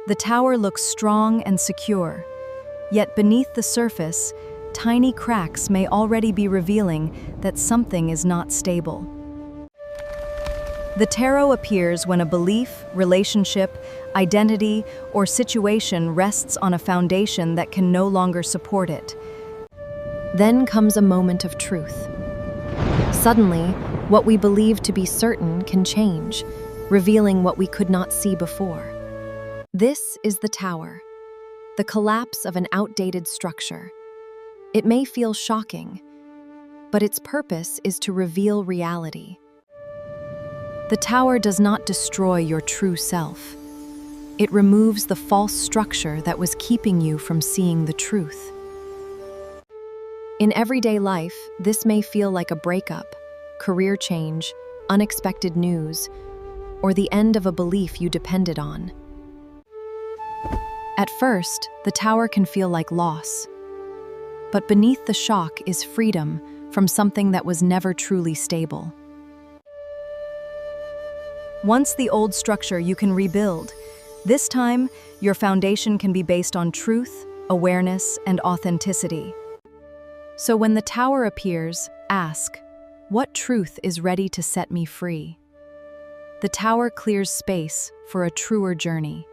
The tower looks strong and secure, yet beneath the surface, tiny cracks may already be revealing that something is not stable. The tarot appears when a belief, relationship, identity, or situation rests on a foundation that can no longer support it. Then comes a moment of truth. Suddenly, what we believe to be certain can change, revealing what we could not see before. This is the tower, the collapse of an outdated structure. It may feel shocking, but its purpose is to reveal reality. The tower does not destroy your true self. It removes the false structure that was keeping you from seeing the truth. In everyday life, this may feel like a breakup, career change, unexpected news, or the end of a belief you depended on. At first, the tower can feel like loss. But beneath the shock is freedom from something that was never truly stable. Once the old structure, you can rebuild. This time, your foundation can be based on truth, awareness, and authenticity. So when the tower appears, ask, what truth is ready to set me free? The tower clears space for a truer journey.